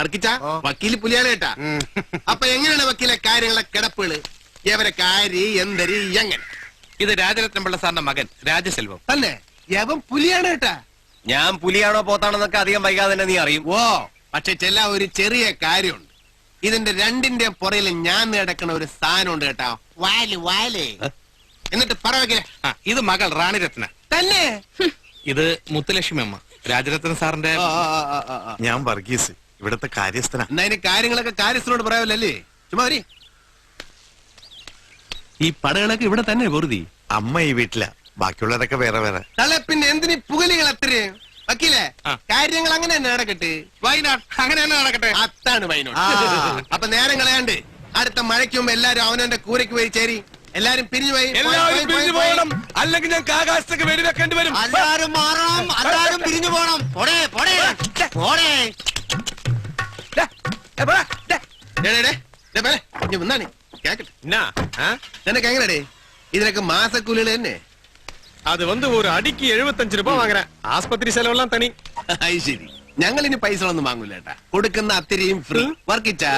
അർക്കിച്ച വക്കീല് പുലിയാണ് കേട്ടാ. അപ്പൊ എങ്ങനെയാണ് വക്കീലെ കാര്യങ്ങളെ കിടപ്പുകള്? എവരെ കാരി എന്തരി എങ്ങനെ? ഇത് രാജരത്നപിള്ള സാറിന്റെ മകൻ രാജസെൽവം. തന്നെ യവൻ പുലിയാണ് കേട്ടാ. ഞാൻ പുലിയാണോ പോത്താണെന്നൊക്കെ അധികം വൈകാതെ തന്നെ നീ അറിയും. ഓ പക്ഷെ ചെല്ല ഒരു ചെറിയ കാര്യമുണ്ട്. ഇതിന്റെ രണ്ടിന്റെ പുറയിൽ ഞാൻ നടക്കണ ഒരു സാധനമുണ്ട് കേട്ടാ. വാല് വാല്. എന്നിട്ട് പറവക്കല്ലേ, ഇത് മകൾ റാണിരത്ന. തന്നെ ഇത് മുത്തുലക്ഷ്മി അമ്മ, രാജരത്ന സാറിന്റെ. ഞാൻ വർഗീസ്, ഇവിടത്തെ കാര്യസ്ഥന. എന്നാ അതിന് കാര്യങ്ങളൊക്കെ കാര്യസ്ഥനോട് പറയാമല്ലേ? ചുമ്മാ വരി. ഈ പടകളൊക്കെ ഇവിടെ തന്നെ വെറുതെ. അമ്മ ഈ വീട്ടില, ബാക്കിയുള്ളവരൊക്കെ വേറെ വേറെ. തളെ പിന്നെ എന്തിനീ പുകലികൾ അത്രയും? വക്കീലേ കാര്യങ്ങൾ അങ്ങനെ തന്നെ നടക്കട്ടെ. വൈനാട് അങ്ങനെ തന്നെ നടക്കട്ടെ. അതാണ് വൈനോട്. അപ്പൊ നേരം കളയാണ്ട് അടുത്ത മഴയ്ക്ക് മുമ്പ് എല്ലാരും അവനവന്റെ കൂരയ്ക്ക് പോയി ചേരി. എല്ലാരും പിരിഞ്ഞു പോയി. എല്ലാവരും പിരിഞ്ഞു പോകണം, അല്ലെങ്കിൽ ഞങ്ങൾക്ക് ആകാശത്തേക്ക് വെടിവെക്കേണ്ടി വരും. എല്ലാരും മാറണം, എല്ലാരും പിരിഞ്ഞു പോണം. പോടേ പോടേ പോടേ. നിനക്ക് എങ്ങനെടേ ഇതിനൊക്കെ മാസക്കൂലികൾ തന്നെ? அது ஒரு அடிக்கு 75 ரூபாய் வாங்குறேன். ஆஸ்பத்திரி செலவெல்லாம் தனி. ശരി, ഞങ്ങൾ ഇനി പൈസ ഒന്നും വാങ്ങൂല കേട്ടാ. കൊടുക്കുന്ന അത്തിരിയും ഫ്രീ. വർക്കിച്ചാ